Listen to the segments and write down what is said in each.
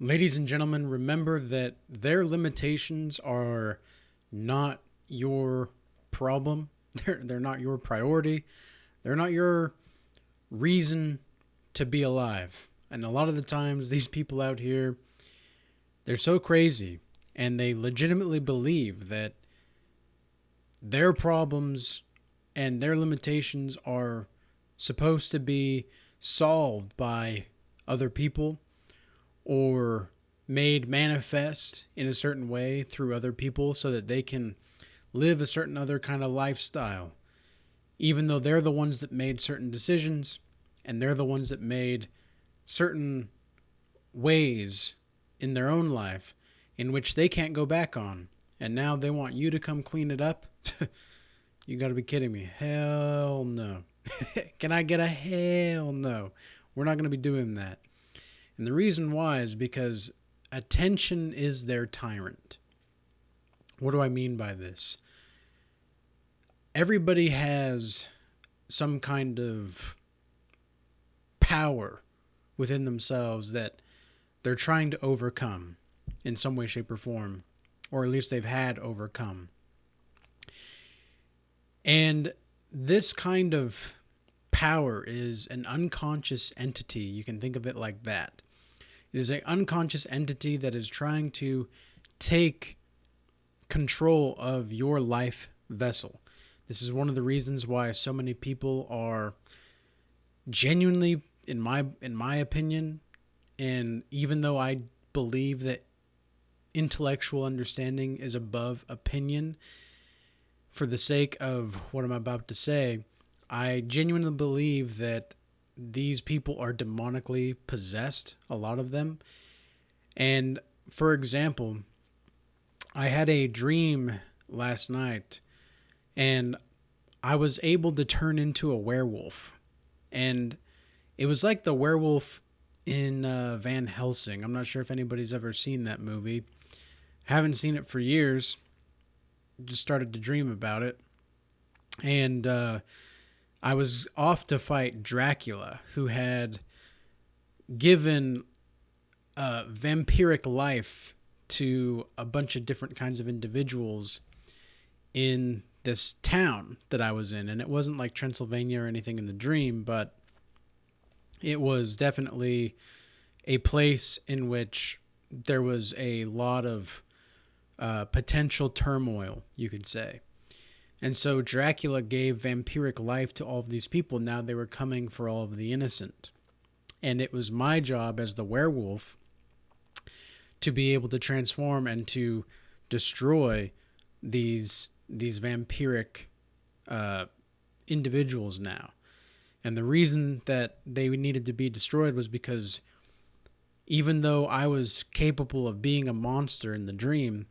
Ladies and gentlemen, remember that their limitations are not your problem. They're not your priority. They're not your reason to be alive. And a lot of the times, these people out here, they're so crazy and they legitimately believe that their problems and their limitations are supposed to be solved by other people or made manifest in a certain way through other people so that they can live a certain other kind of lifestyle, even though they're the ones that made certain decisions and they're the ones that made certain ways in their own life in which they can't go back on. And now they want you to come clean it up? You gotta be kidding me. Hell no. Can I get a hell no? We're not gonna be doing that. And the reason why is because attention is their tyrant. What do I mean by this? Everybody has some kind of power within themselves that they're trying to overcome in some way, shape, or form, or at least they've had overcome. And this kind of power is an unconscious entity. You can think of it like that. It is an unconscious entity that is trying to take control of your life vessel. This is one of the reasons why so many people are genuinely, in my opinion, and even though I believe that intellectual understanding is above opinion, for the sake of what I'm about to say, I genuinely believe that these people are demonically possessed, a lot of them. And for example, I had a dream last night and I was able to turn into a werewolf. And it was like the werewolf in Van Helsing. I'm not sure if anybody's ever seen that movie. Haven't seen it for years. Just started to dream about it. And I was off to fight Dracula, who had given vampiric life to a bunch of different kinds of individuals in this town that I was in. And it wasn't like Transylvania or anything in the dream, but it was definitely a place in which there was a lot of potential turmoil, you could say. And so Dracula gave vampiric life to all of these people. Now they were coming for all of the innocent. And it was my job as the werewolf to be able to transform and to destroy these vampiric individuals now. And the reason that they needed to be destroyed was because even though I was capable of being a monster in the dream,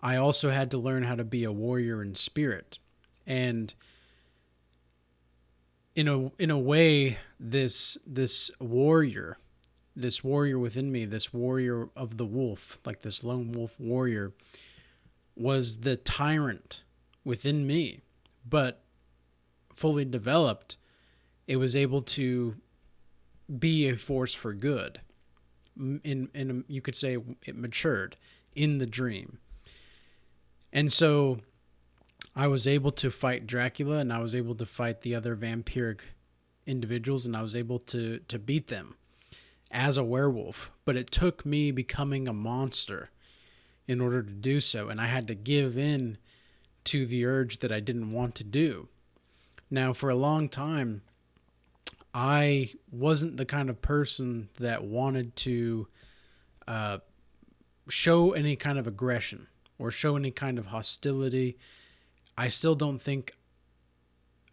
I also had to learn how to be a warrior in spirit. And in a way, this warrior within me, this warrior of the wolf, like this lone wolf warrior, was the tyrant within me. But fully developed, it was able to be a force for good. You could say it matured in the dream. And so I was able to fight Dracula, and I was able to fight the other vampiric individuals, and I was able to beat them as a werewolf. But it took me becoming a monster in order to do so, and I had to give in to the urge that I didn't want to do. Now, for a long time, I wasn't the kind of person that wanted to show any kind of aggression or show any kind of hostility. I still don't think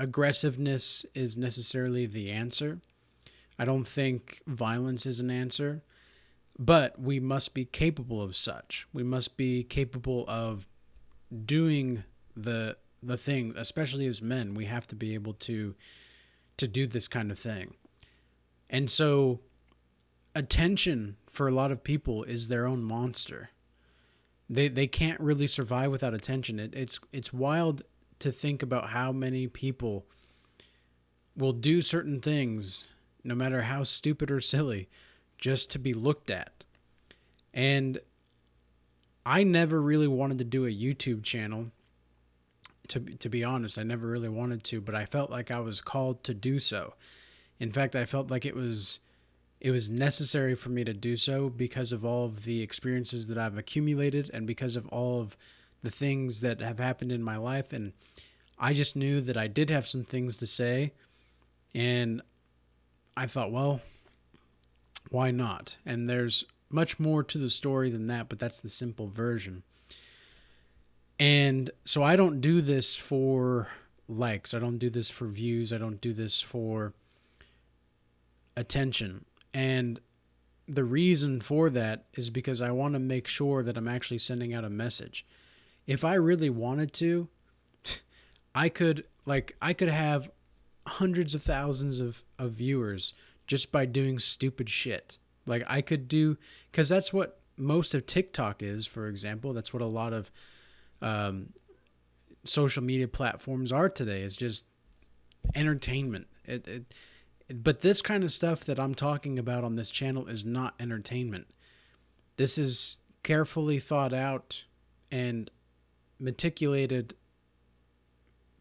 aggressiveness is necessarily the answer. I don't think violence is an answer, but we must be capable of such. We must be capable of doing the thing, especially as men. We have to be able to do this kind of thing. And so attention for a lot of people is their own monster. They can't really survive without attention. It's wild to think about how many people will do certain things, no matter how stupid or silly, just to be looked at. And I never really wanted to do a YouTube channel. To be honest, I never really wanted to, but I felt like I was called to do so. In fact, I felt like it was necessary for me to do so because of all of the experiences that I've accumulated and because of all of the things that have happened in my life. And I just knew that I did have some things to say, and I thought, well, why not? And there's much more to the story than that, but that's the simple version. And so I don't do this for likes. I don't do this for views. I don't do this for attention. And the reason for that is because I want to make sure that I'm actually sending out a message. If I really wanted to, I could have hundreds of thousands of viewers just by doing stupid shit. Like I could do, because that's what most of TikTok is, for example. That's what a lot of social media platforms are today, is just entertainment. But this kind of stuff that I'm talking about on this channel is not entertainment. This is carefully thought out and meticulated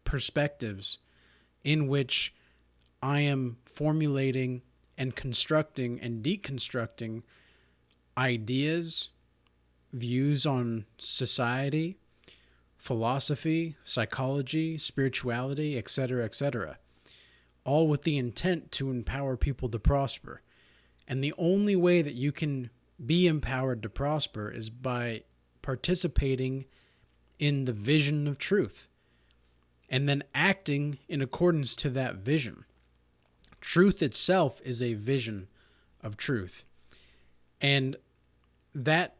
perspectives in which I am formulating and constructing and deconstructing ideas, views on society, philosophy, psychology, spirituality, etc., all with the intent to empower people to prosper. And the only way that you can be empowered to prosper is by participating in the vision of truth and then acting in accordance to that vision. Truth itself is a vision of truth. And that,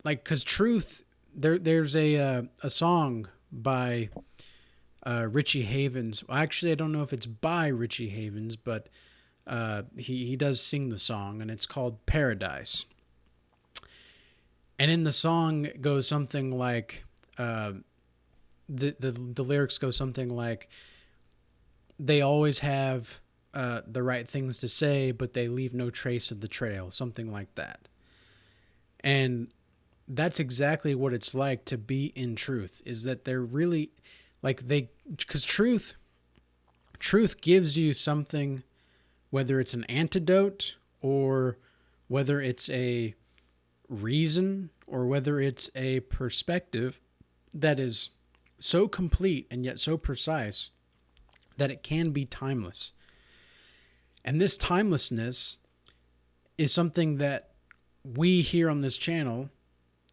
like, because truth, there's a song by Richie Havens. Actually, I don't know if it's by Richie Havens, but he does sing the song, and it's called Paradise. And in the song it goes something like, the lyrics go something like, they always have the right things to say, but they leave no trace of the trail, something like that. And that's exactly what it's like to be in truth, is that they're really, like, because truth gives you something, whether it's an antidote or whether it's a reason or whether it's a perspective that is so complete and yet so precise that it can be timeless. And this timelessness is something that we here on this channel,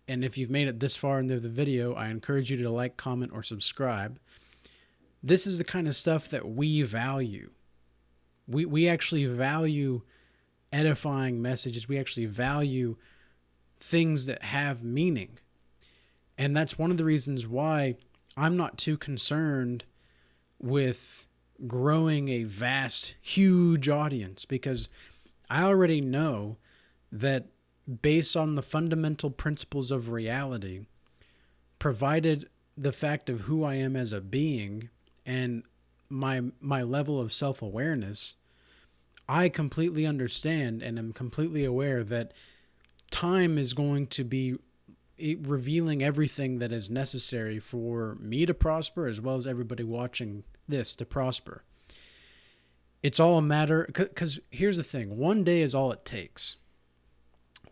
and if you've made it this far into the video, I encourage you to like, comment, or subscribe. This is the kind of stuff that we value. We actually value edifying messages. We actually value things that have meaning. And that's one of the reasons why I'm not too concerned with growing a vast, huge audience, because I already know that based on the fundamental principles of reality, provided the fact of who I am as a being and my level of self-awareness, I completely understand and am completely aware that time is going to be revealing everything that is necessary for me to prosper, as well as everybody watching this to prosper. It's all a matter, because here's the thing, one day is all it takes.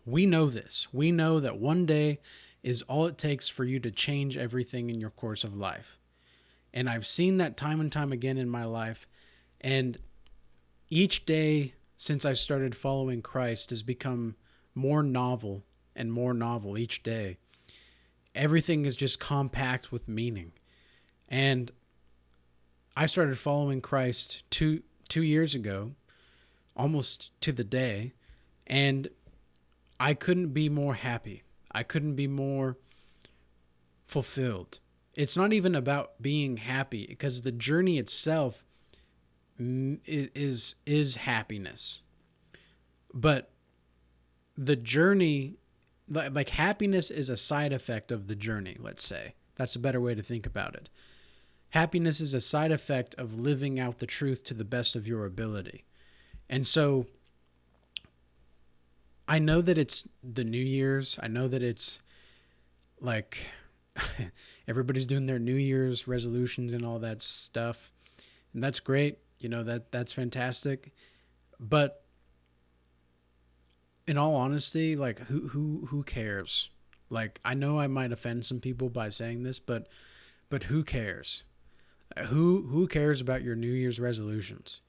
We know this. We know that one day is all it takes for you to change everything in your course of life. And I've seen that time and time again in my life. And each day since I started following Christ has become more novel and more novel each day. Everything is just compact with meaning. And I started following Christ two years ago, almost to the day, and I couldn't be more happy. I couldn't be more fulfilled. It's not even about being happy, because the journey itself is happiness. But the journey, like happiness is a side effect of the journey, let's say. That's a better way to think about it. Happiness is a side effect of living out the truth to the best of your ability. And so I know that it's the New Year's. I know that it's like everybody's doing their New Year's resolutions and all that stuff. And that's great. That's fantastic. But in all honesty, like who cares? Like, I know I might offend some people by saying this, but who cares? Who cares about your New Year's resolutions?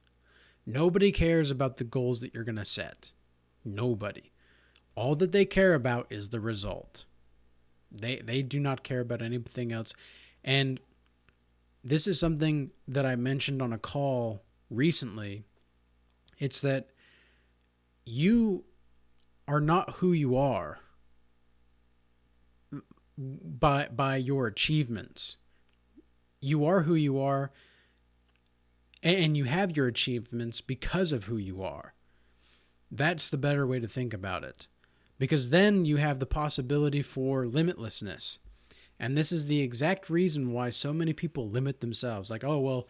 Nobody cares about the goals that you're going to set. Nobody. All that they care about is the result. They do not care about anything else. And this is something that I mentioned on a call recently. It's that you are not who you are by your achievements. You are who you are, and you have your achievements because of who you are. That's the better way to think about it. Because then you have the possibility for limitlessness. And this is the exact reason why so many people limit themselves. Like, oh, well,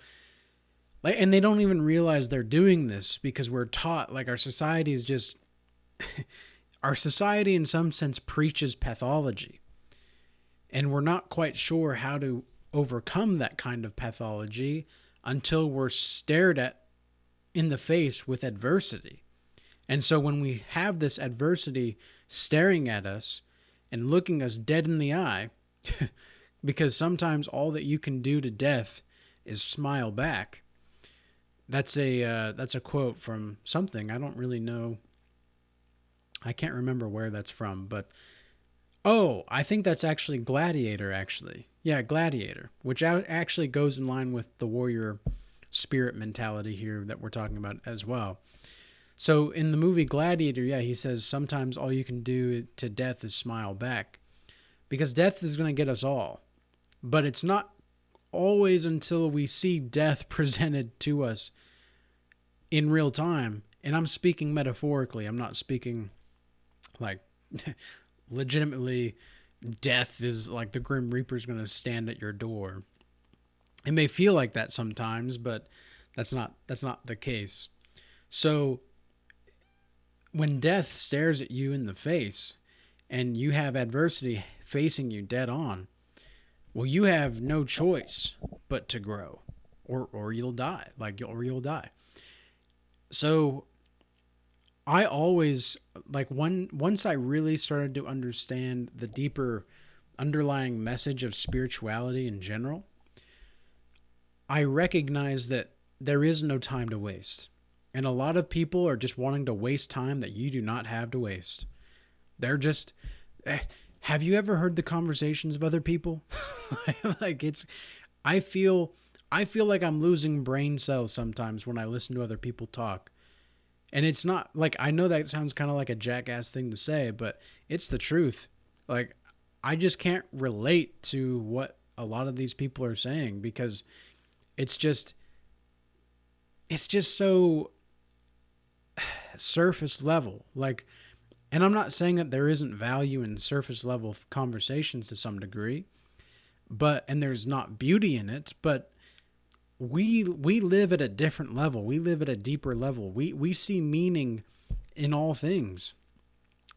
and they don't even realize they're doing this because we're taught, like, our society is just, our society in some sense preaches pathology. And we're not quite sure how to overcome that kind of pathology until we're stared at in the face with adversity. And so when we have this adversity staring at us and looking us dead in the eye, because sometimes all that you can do to death is smile back. That's a quote from something. I don't really know. I can't remember where that's from, but I think that's actually Gladiator, actually. Yeah, Gladiator, which actually goes in line with the warrior spirit mentality here that we're talking about as well. So in the movie Gladiator, yeah, he says sometimes all you can do to death is smile back, because death is going to get us all. But it's not always until we see death presented to us in real time. And I'm speaking metaphorically. I'm not speaking like legitimately death is like the Grim Reaper's going to stand at your door. It may feel like that sometimes, but that's not the case. So when death stares at you in the face and you have adversity facing you dead on, well, you have no choice but to grow, or you'll die. You'll die. So I always, like, once I really started to understand the deeper underlying message of spirituality in general, I recognized that there is no time to waste. And a lot of people are just wanting to waste time that you do not have to waste. They're just, have you ever heard the conversations of other people? I feel like I'm losing brain cells sometimes when I listen to other people talk. And it's not like, I know that sounds kind of like a jackass thing to say, but it's the truth. Like, I just can't relate to what a lot of these people are saying, because it's just so surface level. Like, and I'm not saying that there isn't value in surface level conversations to some degree, and there's not beauty in it, but we live at a different level. We live at a deeper level. We see meaning in all things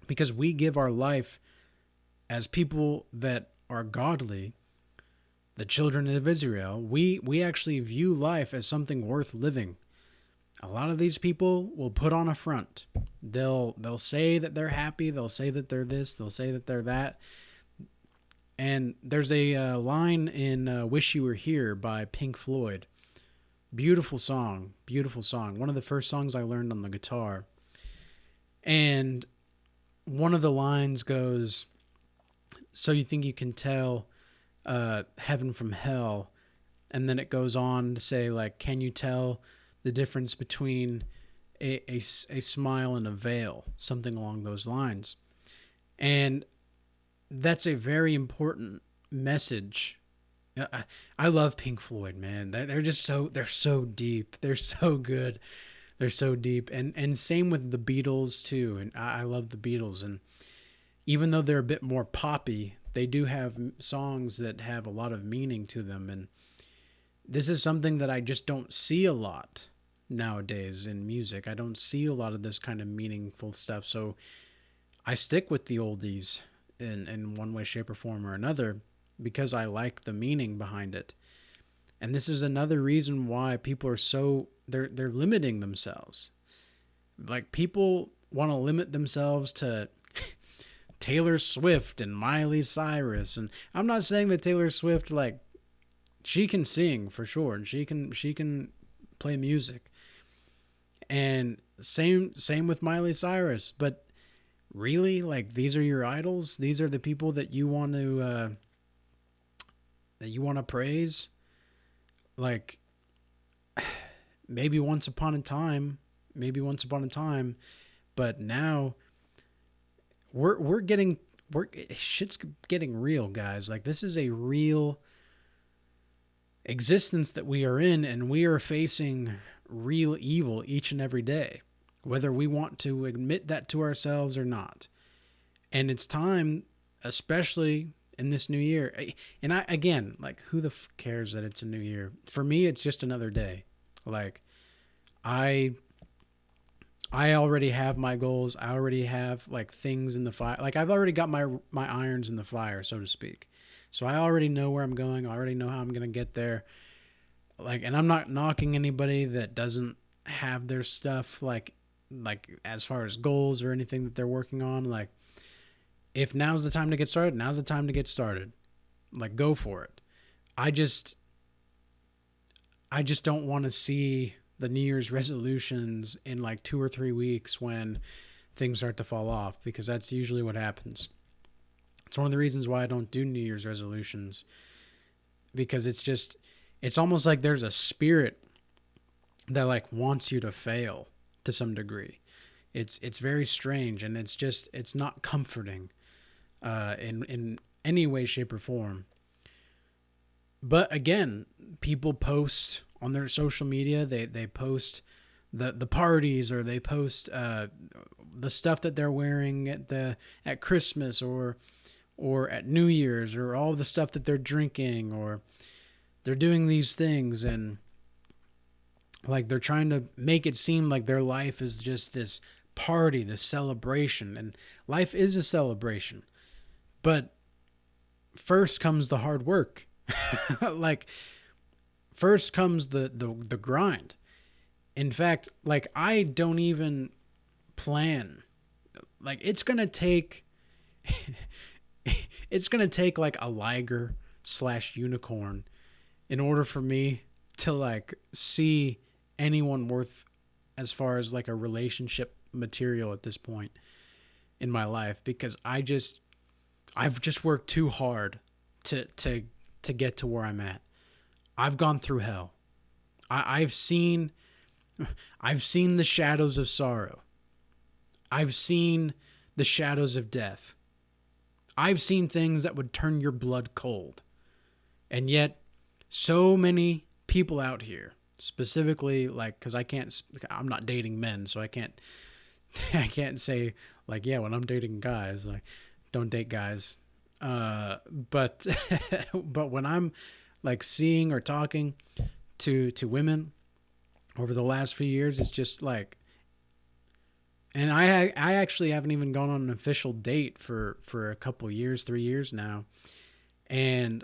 because we give our life as people that are godly, the children of Israel. We actually view life as something worth living. A lot of these people will put on a front. They'll say that they're happy. They'll say that they're this. They'll say that they're that. And there's a line in Wish You Were Here by Pink Floyd. Beautiful song. Beautiful song. One of the first songs I learned on the guitar. And one of the lines goes, "So you think you can tell heaven from hell?" And then it goes on to say, like, "Can you tell the difference between a smile and a veil?" Something along those lines. And that's a very important message. I love Pink Floyd, man. They're so deep. They're so good. They're so deep. And same with the Beatles too. And I love the Beatles. And even though they're a bit more poppy, they do have songs that have a lot of meaning to them. And this is something that I just don't see a lot nowadays in music. I don't see a lot of this kind of meaningful stuff. So I stick with the oldies in one way, shape, or form or another because I like the meaning behind it. And this is another reason why people are they're limiting themselves. Like people want to limit themselves to Taylor Swift and Miley Cyrus, and I'm not saying that Taylor Swift, like, she can sing for sure and she can play music. And same with Miley Cyrus, but really, like, these are your idols? These are the people that you want to praise? Like, maybe once upon a time, but now we're shit's getting real, guys. Like, this is a real existence that we are in, and we are facing real evil each and every day, whether we want to admit that to ourselves or not. And it's time, especially in this new year. And I, again, like, who the cares that it's a new year? For me, it's just another day. Like, I already have my goals. I already have, like, things in the fire. Like, I've already got my irons in the fire, so to speak. So I already know where I'm going. I already know how I'm going to get there. Like, and I'm not knocking anybody that doesn't have their stuff, like as far as goals or anything that they're working on. Like, if now's the time to get started, now's the time to get started. Like, go for it. I just don't want to see the New Year's resolutions in like 2 or 3 weeks when things start to fall off, because that's usually what happens. It's one of the reasons why I don't do New Year's resolutions, because it's almost like there's a spirit that, like, wants you to fail to some degree. It's very strange, and it's not comforting in any way, shape, or form. But again, people post on their social media. They post the parties, or they post the stuff that they're wearing at Christmas or at New Year's, or all the stuff that they're drinking, or they're doing these things, and like they're trying to make it seem like their life is just this party, this celebration. And life is a celebration, but first comes the hard work. Like, first comes the grind. In fact, like, I don't even plan. Like, it's gonna take like a liger / unicorn in order for me to, like, see anyone worth, as far as like a relationship material at this point in my life, because I've just worked too hard to get to where I'm at. I've gone through hell. I've seen the shadows of sorrow. I've seen the shadows of death. I've seen things that would turn your blood cold. And yet, so many people out here, specifically, like, because I'm not dating men, so I can't say, like, yeah, when I'm dating guys, like, don't date guys. But but when I'm, like, seeing or talking to women over the last few years, it's just like, and I actually haven't even gone on an official date for a couple years, 3 years now, and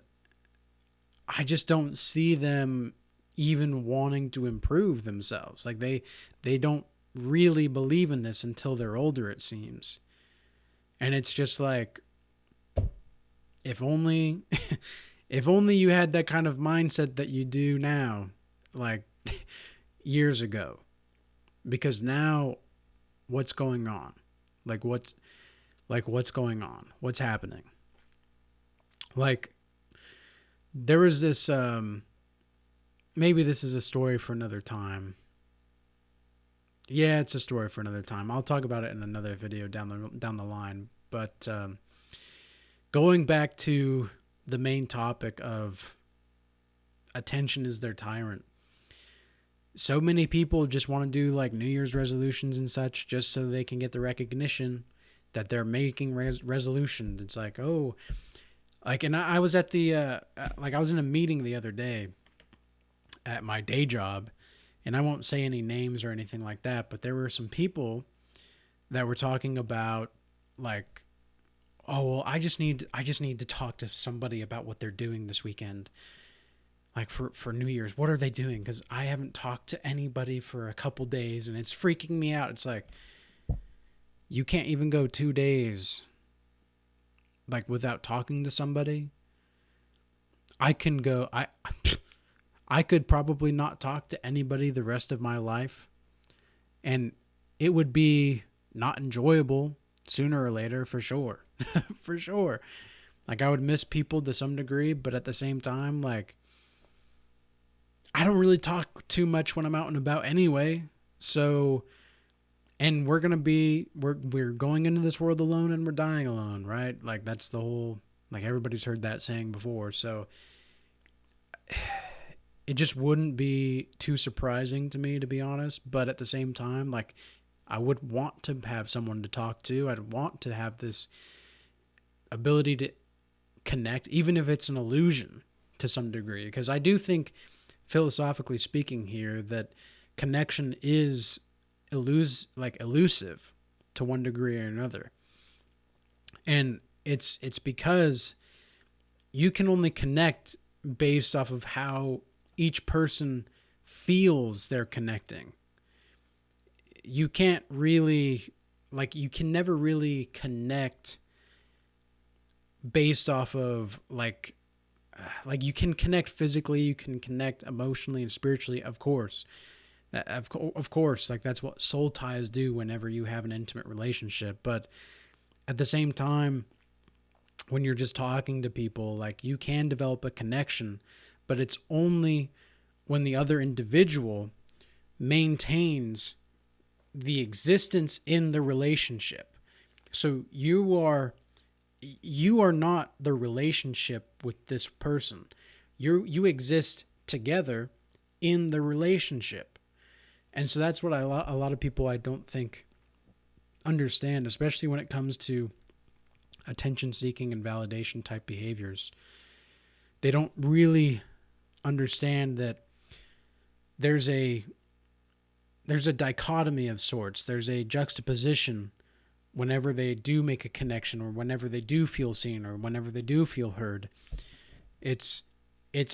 I just don't see them even wanting to improve themselves. Like, they don't really believe in this until they're older, it seems. And it's just like, if only you had that kind of mindset that you do now, like, years ago. Because now, what's going on? What's going on? What's happening? Like, there was this, maybe this is a story for another time. Yeah, it's a story for another time. I'll talk about it in another video down the line. But going back to the main topic of attention is their tyrant. So many people just want to do, like, New Year's resolutions and such just so they can get the recognition that they're making resolutions. It's like, oh, like, and I was at I was in a meeting the other day at my day job, and I won't say any names or anything like that, but there were some people that were talking about like, oh well, I just need to talk to somebody about what they're doing this weekend, like for New Year's. What are they doing? Because I haven't talked to anybody for a couple days, and it's freaking me out. It's like, you can't even go 2 days like without talking to somebody. I can go. I could probably not talk to anybody the rest of my life, and it would be not enjoyable sooner or later, for sure. For sure. Like, I would miss people to some degree, but at the same time, like, I don't really talk too much when I'm out and about anyway. So, and we're going into this world alone and we're dying alone, right? Like, that's the whole, like, everybody's heard that saying before. So it just wouldn't be too surprising to me, to be honest. But at the same time, like, I would want to have someone to talk to. I'd want to have this ability to connect, even if it's an illusion to some degree. Because I do think, philosophically speaking here, that connection is elusive to one degree or another. And it's because you can only connect based off of how each person feels they're connecting. You can't really, like, you can never really connect based off of like you can connect physically, you can connect emotionally and spiritually, of course. Of course, like, that's what soul ties do whenever you have an intimate relationship. But at the same time, when you're just talking to people, like, you can develop a connection, but it's only when the other individual maintains the existence in the relationship. So you are not the relationship with this person. You exist together in the relationship. And so that's what a lot of people, I don't think, understand, especially when it comes to attention seeking and validation type behaviors. They don't really understand that there's a dichotomy of sorts. There's a juxtaposition whenever they do make a connection, or whenever they do feel seen, or whenever they do feel heard. It's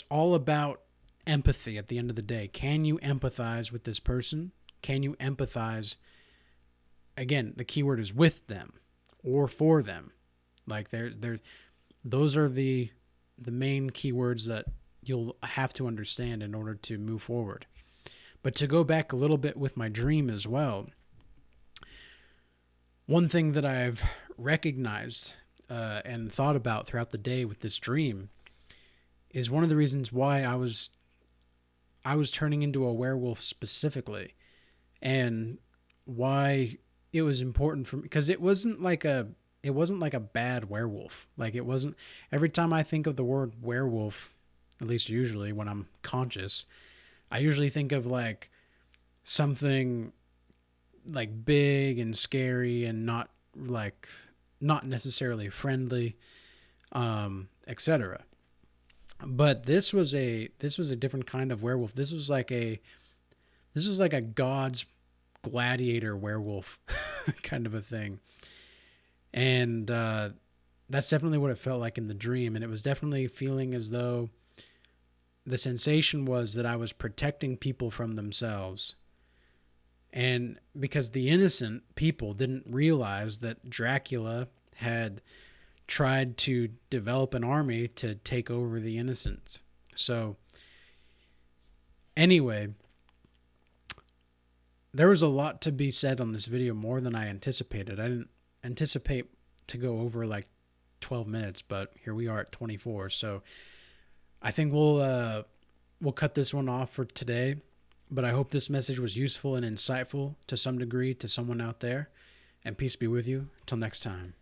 all about empathy at the end of the day. Can you empathize with this person? Can you empathize, again, the keyword is with them or for them. Like, those are the main keywords that you'll have to understand in order to move forward. But to go back a little bit with my dream as well, one thing that I've recognized and thought about throughout the day with this dream is one of the reasons why I was turning into a werewolf specifically, and why it was important for me, because it wasn't like a bad werewolf. Like, it wasn't, every time I think of the word werewolf, at least usually when I'm conscious, I usually think of like something like big and scary and not necessarily friendly, etc. But this was a different kind of werewolf. This was like a God's Gladiator werewolf kind of a thing. And that's definitely what it felt like in the dream. And it was definitely feeling as though the sensation was that I was protecting people from themselves. And because the innocent people didn't realize that Dracula had tried to develop an army to take over the innocents. So anyway, there was a lot to be said on this video, more than I anticipated. I didn't anticipate to go over like 12 minutes, but here we are at 24. So I think we'll cut this one off for today. But I hope this message was useful and insightful to some degree to someone out there. And peace be with you. Till next time.